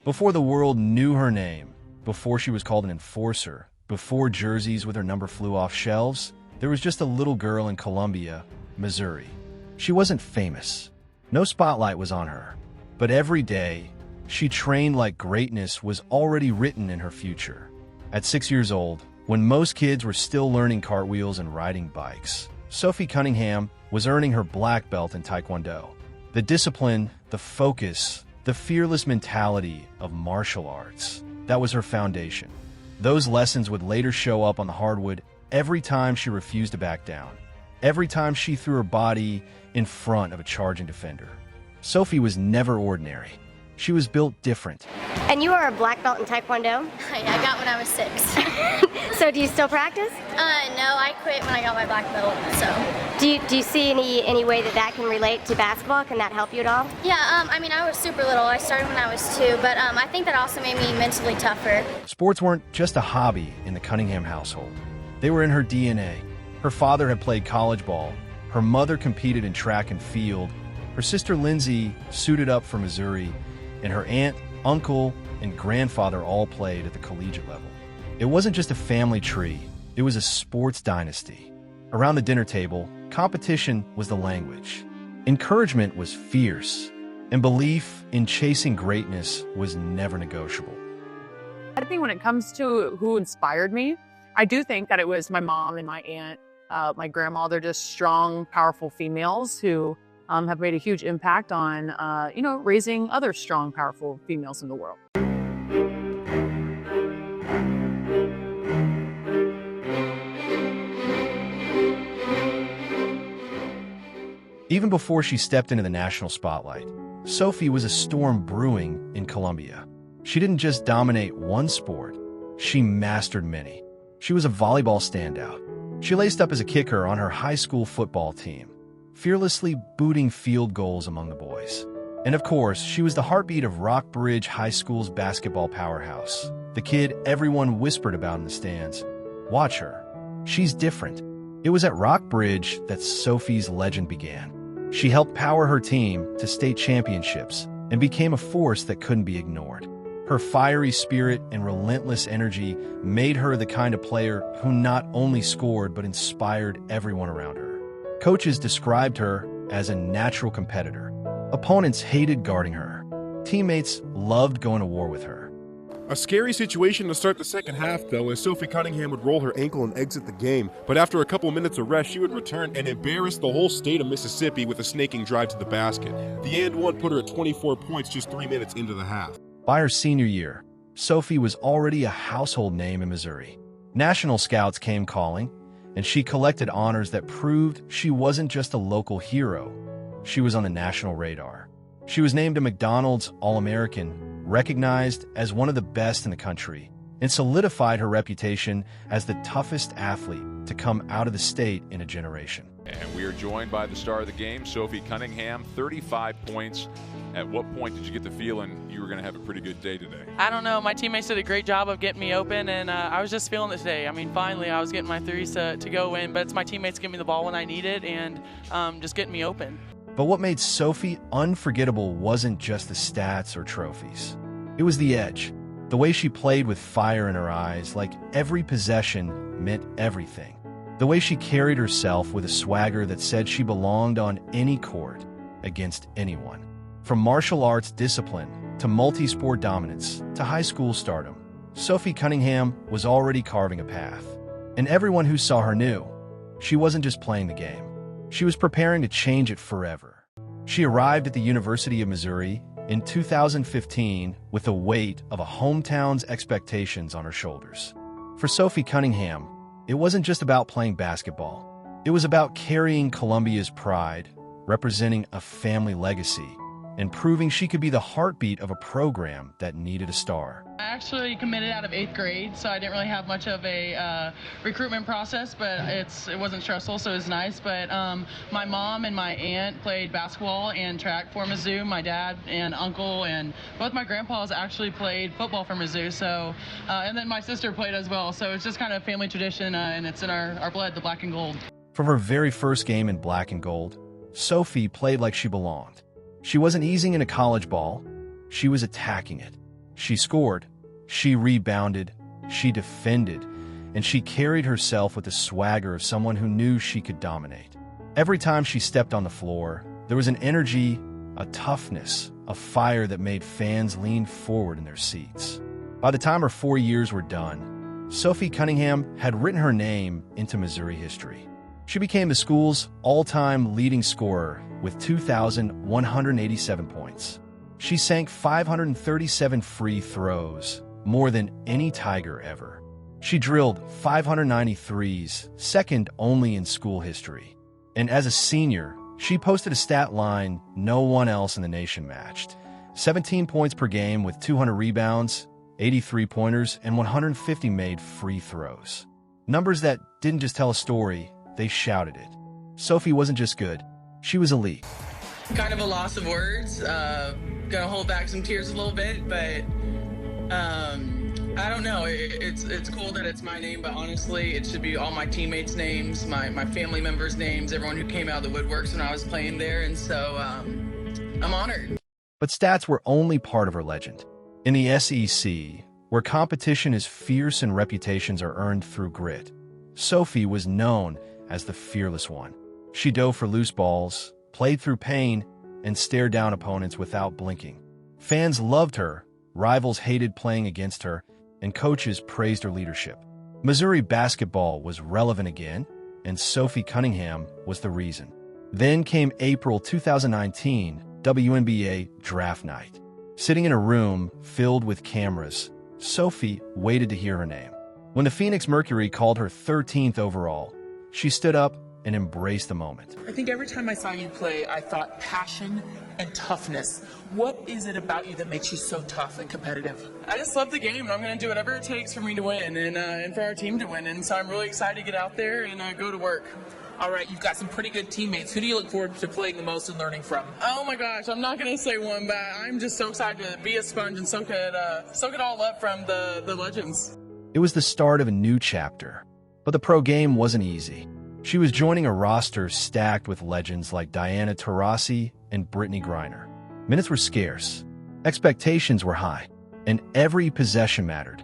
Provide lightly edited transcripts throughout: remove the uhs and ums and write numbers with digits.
Before the world knew her name, before she was called an enforcer, before jerseys with her number flew off shelves, there was just a little girl in Columbia, Missouri. She wasn't famous. No spotlight was on her. But every day, she trained like greatness was already written in her future. At 6 years old, when most kids were still learning cartwheels and riding bikes, Sophie Cunningham was earning her black belt in Taekwondo. The discipline, the focus, the fearless mentality of martial arts, that was her foundation. Those lessons would later show up on the hardwood every time she refused to back down, every time she threw her body in front of a charging defender. Sophie was never ordinary. She was built different. And you are a black belt in Taekwondo? Yeah, I got when I was 6. So do you still practice? No, I quit when I got my black belt, so. Do you see any way that can relate to basketball? Can that help you at all? Yeah, I mean, I was super little. I started when I was 2, but I think that also made me mentally tougher. Sports weren't just a hobby in the Cunningham household. They were in her DNA. Her father had played college ball. Her mother competed in track and field. Her sister Lindsay suited up for Missouri, and her aunt, uncle, and grandfather all played at the collegiate level. It wasn't just a family tree, it was a sports dynasty. Around the dinner table, competition was the language. Encouragement was fierce, and belief in chasing greatness was never negotiable. I think when it comes to who inspired me, I do think that it was my mom and my aunt, my grandma. They're just strong, powerful females who have made a huge impact on, raising other strong, powerful females in the world. Even before she stepped into the national spotlight, Sophie was a storm brewing in Columbia. She didn't just dominate one sport, she mastered many. She was a volleyball standout. She laced up as a kicker on her high school football team, fearlessly booting field goals among the boys. And of course, she was the heartbeat of Rockbridge High School's basketball powerhouse, the kid everyone whispered about in the stands. Watch her. She's different. It was at Rockbridge that Sophie's legend began. She helped power her team to state championships and became a force that couldn't be ignored. Her fiery spirit and relentless energy made her the kind of player who not only scored but inspired everyone around her. Coaches described her as a natural competitor. Opponents hated guarding her. Teammates loved going to war with her. A scary situation to start the second half, though, as Sophie Cunningham would roll her ankle and exit the game. But after a couple minutes of rest, she would return and embarrass the whole state of Mississippi with a snaking drive to the basket. The and one put her at 24 points just 3 minutes into the half. By her senior year, Sophie was already a household name in Missouri. National scouts came calling, and she collected honors that proved she wasn't just a local hero. She was on the national radar. She was named a McDonald's All-American, recognized as one of the best in the country, and solidified her reputation as the toughest athlete to come out of the state in a generation. And we are joined by the star of the game, Sophie Cunningham, 35 points. At what point did you get the feeling you were going to have a pretty good day today? I don't know. My teammates did a great job of getting me open, and I was just feeling it today. I mean, finally, I was getting my threes to go in, but it's my teammates giving me the ball when I need it and just getting me open. But what made Sophie unforgettable wasn't just the stats or trophies. It was the edge, the way she played with fire in her eyes, like every possession meant everything. The way she carried herself with a swagger that said she belonged on any court against anyone. From martial arts discipline to multi-sport dominance to high school stardom, Sophie Cunningham was already carving a path. And everyone who saw her knew she wasn't just playing the game. She was preparing to change it forever. She arrived at the University of Missouri in 2015 with the weight of a hometown's expectations on her shoulders. For Sophie Cunningham, it wasn't just about playing basketball. It was about carrying Columbia's pride, representing a family legacy, and proving she could be the heartbeat of a program that needed a star. I actually committed out of 8th grade, so I didn't really have much of a recruitment process, but it wasn't stressful, so it was nice. But my mom and my aunt played basketball and track for Mizzou. My dad and uncle and both my grandpas actually played football for Mizzou. So, and then my sister played as well. So it's just kind of family tradition, and it's in our blood, the black and gold. From her very first game in black and gold, Sophie played like she belonged. She wasn't easing into college ball. She was attacking it. She scored, she rebounded, she defended, and she carried herself with the swagger of someone who knew she could dominate. Every time she stepped on the floor, there was an energy, a toughness, a fire that made fans lean forward in their seats. By the time her 4 years were done, Sophie Cunningham had written her name into Missouri history. She became the school's all-time leading scorer with 2,187 points. She sank 537 free throws, more than any Tiger ever. She drilled 593s, second only in school history. And as a senior, she posted a stat line no one else in the nation matched. 17 points per game with 200 rebounds, 83 pointers, and 150 made free throws. Numbers that didn't just tell a story, they shouted it. Sophie wasn't just good, she was elite. Kind of a loss of words. Gonna hold back some tears a little bit, but I don't know. It's cool that it's my name, but honestly, it should be all my teammates' names, my family members' names, everyone who came out of the woodworks when I was playing there, and so I'm honored. But stats were only part of her legend. In the SEC, where competition is fierce and reputations are earned through grit, Sophie was known as the fearless one. She dove for loose balls, played through pain, and stared down opponents without blinking. Fans loved her, rivals hated playing against her, and coaches praised her leadership. Missouri basketball was relevant again, and Sophie Cunningham was the reason. Then came April 2019, WNBA Draft Night. Sitting in a room filled with cameras, Sophie waited to hear her name. When the Phoenix Mercury called her 13th overall, she stood up and embraced the moment. I think every time I saw you play, I thought passion and toughness. What is it about you that makes you so tough and competitive? I just love the game, and I'm going to do whatever it takes for me to win and for our team to win. And so I'm really excited to get out there and go to work. All right, you've got some pretty good teammates. Who do you look forward to playing the most and learning from? Oh my gosh, I'm not going to say one, but I'm just so excited to be a sponge and soak it all up from the legends. It was the start of a new chapter, but the pro game wasn't easy. She was joining a roster stacked with legends like Diana Taurasi and Brittany Griner. Minutes were scarce, expectations were high, and every possession mattered.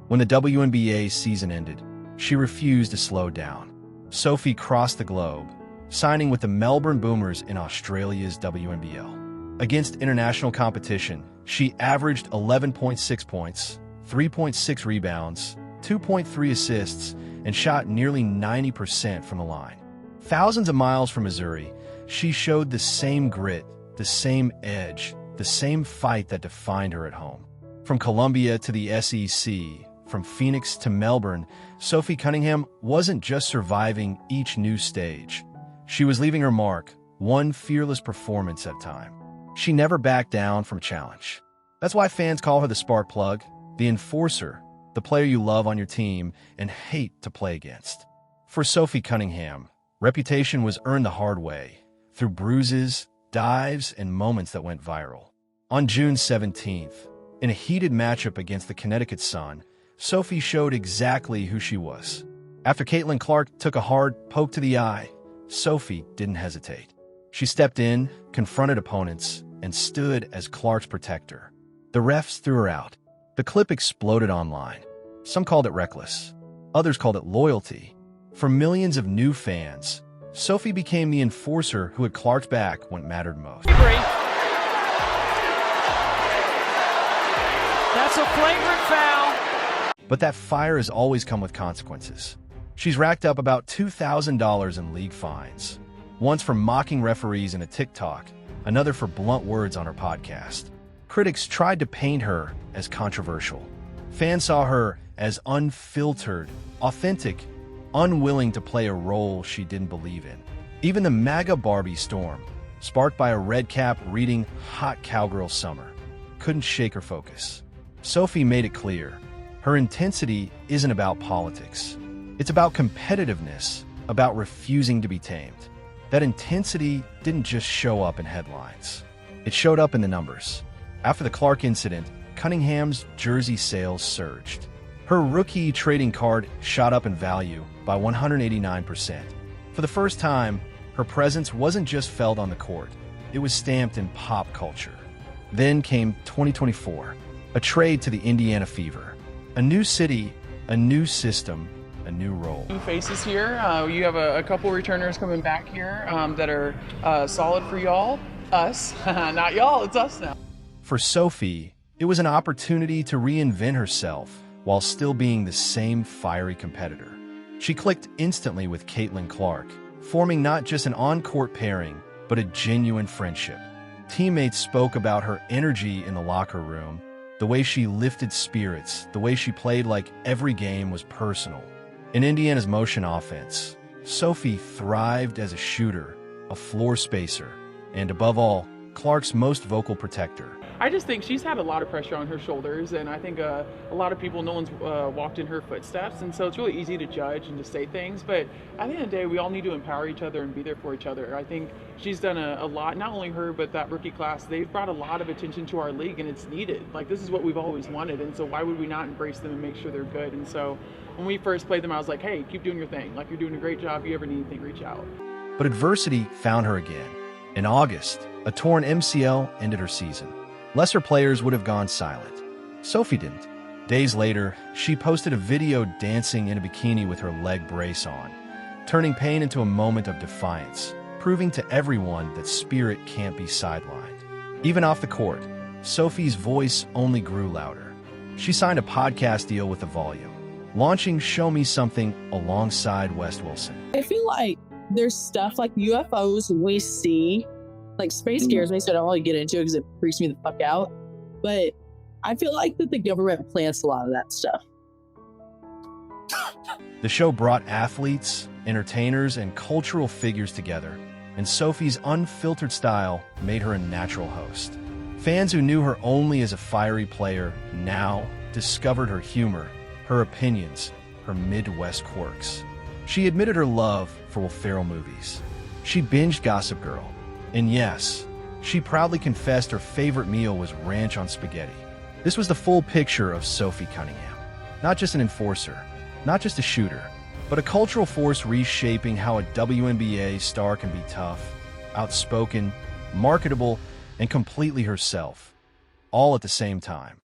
When the WNBA season ended, she refused to slow down. Sophie crossed the globe, signing with the Melbourne Boomers in Australia's WNBL. Against international competition, she averaged 11.6 points, 3.6 rebounds, 2.3 assists, and shot nearly 90% from the line. Thousands of miles from Missouri, she showed the same grit, the same edge, the same fight that defined her at home. From Columbia to the SEC, from Phoenix to Melbourne, Sophie Cunningham wasn't just surviving each new stage. She was leaving her mark, one fearless performance at a time. She never backed down from challenge. That's why fans call her the spark plug, the enforcer, the player you love on your team and hate to play against. For Sophie Cunningham, reputation was earned the hard way, through bruises, dives, and moments that went viral. On June 17th, in a heated matchup against the Connecticut Sun, Sophie showed exactly who she was. After Caitlin Clark took a hard poke to the eye, Sophie didn't hesitate. She stepped in, confronted opponents, and stood as Clark's protector. The refs threw her out. The clip exploded online. Some called it reckless. Others called it loyalty. For millions of new fans, Sophie became the enforcer who had Clark's back when it mattered most. That's a flagrant foul. But that fire has always come with consequences. She's racked up about $2,000 in league fines. Once for mocking referees in a TikTok, another for blunt words on her podcast. Critics tried to paint her as controversial. Fans saw her as unfiltered, authentic, unwilling to play a role she didn't believe in. Even the MAGA Barbie storm, sparked by a red cap reading Hot Cowgirl Summer, couldn't shake her focus. Sophie made it clear, her intensity isn't about politics. It's about competitiveness, about refusing to be tamed. That intensity didn't just show up in headlines. It showed up in the numbers. After the Clark incident, Cunningham's jersey sales surged. Her rookie trading card shot up in value by 189%. For the first time, her presence wasn't just felt on the court, it was stamped in pop culture. Then came 2024. A trade to the Indiana Fever. A new city, a new system, a new role. New faces here. You have a couple returners coming back here that are solid for y'all. Us. Not y'all, it's us now. For Sophie, it was an opportunity to reinvent herself while still being the same fiery competitor. She clicked instantly with Caitlin Clark, forming not just an on-court pairing, but a genuine friendship. Teammates spoke about her energy in the locker room, the way she lifted spirits, the way she played like every game was personal. In Indiana's motion offense, Sophie thrived as a shooter, a floor spacer, and above all, Clark's most vocal protector. I just think she's had a lot of pressure on her shoulders, and I think a lot of people, no one's walked in her footsteps, and so it's really easy to judge and to say things, but at the end of the day, we all need to empower each other and be there for each other. I think she's done a lot, not only her, but that rookie class. They've brought a lot of attention to our league, and it's needed. Like, this is what we've always wanted, and so why would we not embrace them and make sure they're good? And so when we first played them, I was like, hey, keep doing your thing. Like, you're doing a great job. If you ever need anything, reach out. But adversity found her again. In August, a torn MCL ended her season. Lesser players would have gone silent. Sophie didn't. Days later, she posted a video dancing in a bikini with her leg brace on, turning pain into a moment of defiance, proving to everyone that spirit can't be sidelined. Even off the court, Sophie's voice only grew louder. She signed a podcast deal with The Volume, launching Show Me Something alongside Wes Wilson. I feel like there's stuff like UFOs we see. Like, space scares me, so I don't really get into it because it freaks me the fuck out. But I feel like that the government plants a lot of that stuff. The show brought athletes, entertainers, and cultural figures together, and Sophie's unfiltered style made her a natural host. Fans who knew her only as a fiery player now discovered her humor, her opinions, her Midwest quirks. She admitted her love for Will Ferrell movies. She binged Gossip Girl. And yes, she proudly confessed her favorite meal was ranch on spaghetti. This was the full picture of Sophie Cunningham. Not just an enforcer, not just a shooter, but a cultural force reshaping how a WNBA star can be tough, outspoken, marketable, and completely herself, all at the same time.